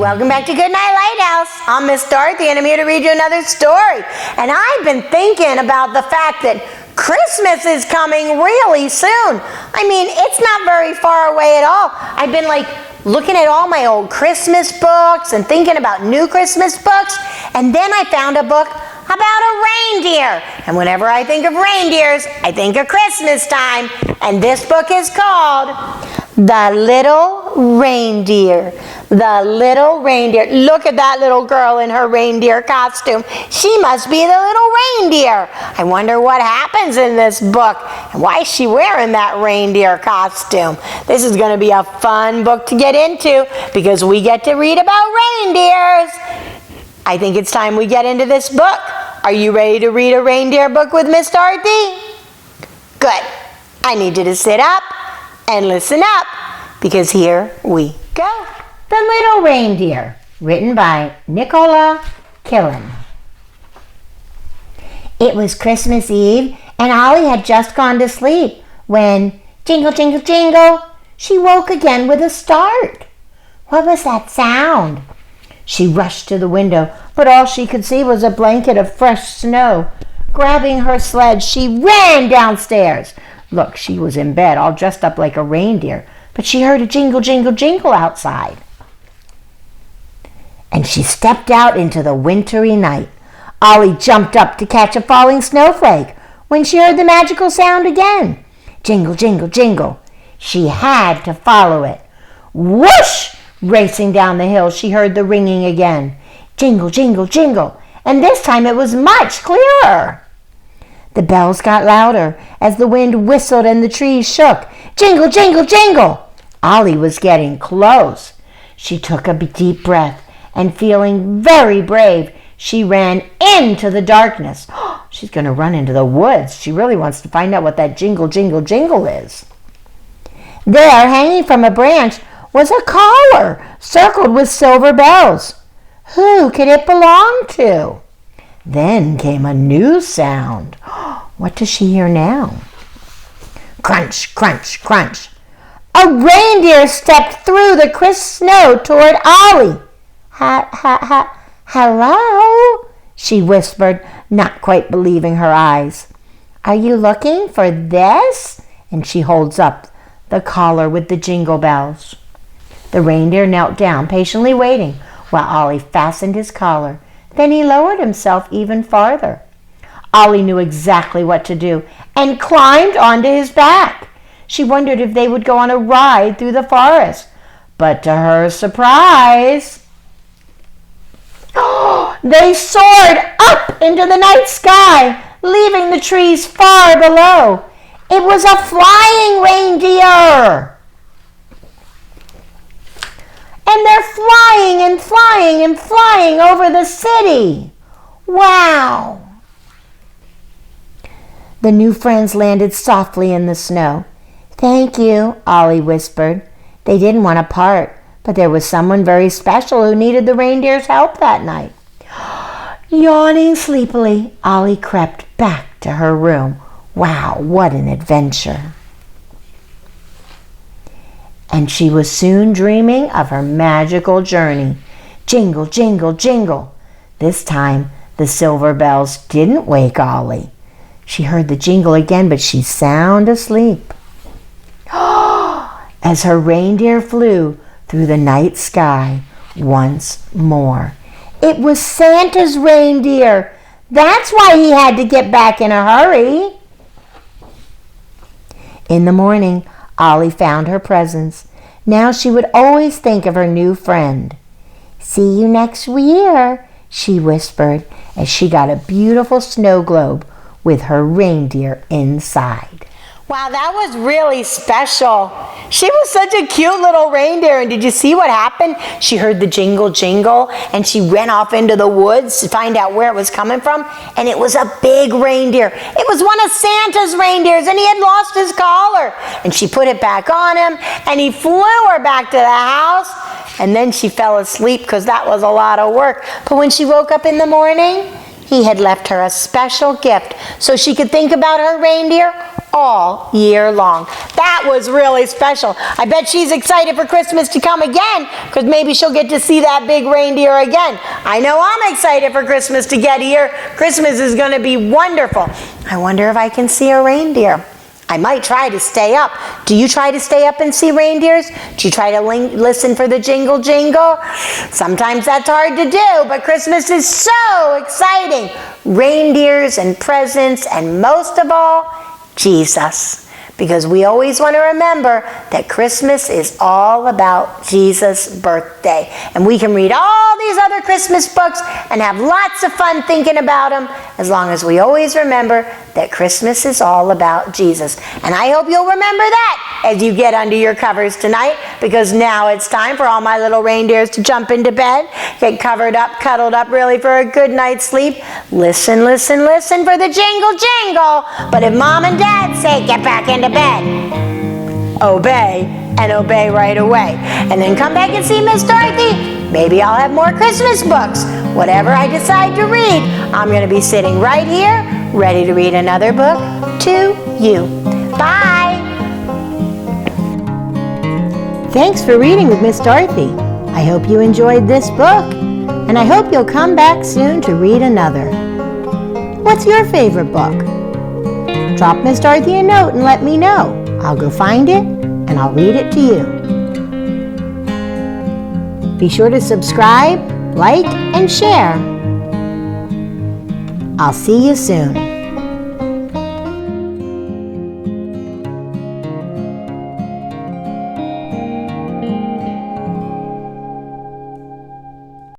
Welcome back to Goodnight Lighthouse. I'm Miss Dorothy and I'm here to read you another story. And I've been thinking about the fact that Christmas is coming really soon. I mean, it's not very far away at all. I've been looking at all my old Christmas books and thinking about new Christmas books. And then I found a book about a reindeer. And whenever I think of reindeers, I think of Christmas time. And this book is called The Little Reindeer. The Little Reindeer. Look at that little girl in her reindeer costume. She must be the little reindeer. I wonder what happens in this book. And why is she wearing that reindeer costume? This is going to be a fun book to get into because we get to read about reindeers. I think it's time we get into this book. Are you ready to read a reindeer book with Miss Dorothy? Good. I need you to sit up and listen up because here we go. The Little Reindeer, written by Nicola Killen. It was Christmas Eve, and Ollie had just gone to sleep when, jingle, jingle, jingle, she woke again with a start. What was that sound? She rushed to the window, but all she could see was a blanket of fresh snow. Grabbing her sled, she ran downstairs. Look, she was in bed, all dressed up like a reindeer, but she heard a jingle, jingle, jingle outside. And she stepped out into the wintry night. Ollie jumped up to catch a falling snowflake when she heard the magical sound again. Jingle, jingle, jingle. She had to follow it. Whoosh! Racing down the hill, she heard the ringing again. Jingle, jingle, jingle. And this time it was much clearer. The bells got louder as the wind whistled and the trees shook. Jingle, jingle, jingle. Ollie was getting close. She took a deep breath. And feeling very brave, she ran into the darkness. She's going to run into the woods. She really wants to find out what that jingle, jingle, jingle is. There, hanging from a branch, was a collar circled with silver bells. Who could it belong to? Then came a new sound. What does she hear now? Crunch, crunch, crunch. A reindeer stepped through the crisp snow toward Ollie. Hello, she whispered, not quite believing her eyes. Are you looking for this? And she holds up the collar with the jingle bells. The reindeer knelt down, patiently waiting, while Ollie fastened his collar. Then he lowered himself even farther. Ollie knew exactly what to do and climbed onto his back. She wondered if they would go on a ride through the forest. But to her surprise, they soared up into the night sky, leaving the trees far below. It was a flying reindeer. And they're flying and flying and flying over the city. Wow. The new friends landed softly in the snow. Thank you, Ollie whispered. They didn't want to part, but there was someone very special who needed the reindeer's help that night. Yawning sleepily, Ollie crept back to her room. Wow, what an adventure. And she was soon dreaming of her magical journey. Jingle, jingle, jingle. This time, the silver bells didn't wake Ollie. She heard the jingle again, but she's sound asleep. As her reindeer flew through the night sky once more. It was Santa's reindeer. That's why he had to get back in a hurry. In the morning, Ollie found her presents. Now she would always think of her new friend. See you next year, she whispered as she got a beautiful snow globe with her reindeer inside. Wow, that was really special. She was such a cute little reindeer. And did you see what happened? She heard the jingle jingle and she ran off into the woods to find out where it was coming from. And it was a big reindeer. It was one of Santa's reindeers and he had lost his collar. And she put it back on him and he flew her back to the house. And then she fell asleep because that was a lot of work. But when she woke up in the morning, he had left her a special gift so she could think about her reindeer all year long. That was really special. I bet she's excited for Christmas to come again, because maybe she'll get to see that big reindeer again. I know I'm excited for Christmas to get here. Christmas is going to be wonderful. I wonder if I can see a reindeer. I might try to stay up. Do you try to stay up and see reindeers? Do you try to listen for the jingle jingle? Sometimes that's hard to do, but Christmas is so exciting. Reindeers and presents, and most of all, Jesus. Because we always want to remember that Christmas is all about Jesus' birthday. And we can read all these other Christmas books and have lots of fun thinking about them, as long as we always remember that Christmas is all about Jesus. And I hope you'll remember that as you get under your covers tonight, because now it's time for all my little reindeers to jump into bed, get covered up, cuddled up really for a good night's sleep. Listen, listen, listen for the jingle jingle. But if Mom and Dad say get back into bed, obey, and obey right away. And then come back and see Miss Dorothy. Maybe I'll have more Christmas books. Whatever I decide to read, I'm going to be sitting right here, ready to read another book to you. Bye! Thanks for reading with Miss Dorothy. I hope you enjoyed this book, and I hope you'll come back soon to read another. What's your favorite book? Drop Miss Dorothy a note and let me know. I'll go find it, and I'll read it to you. Be sure to subscribe, like, and share. I'll see you soon.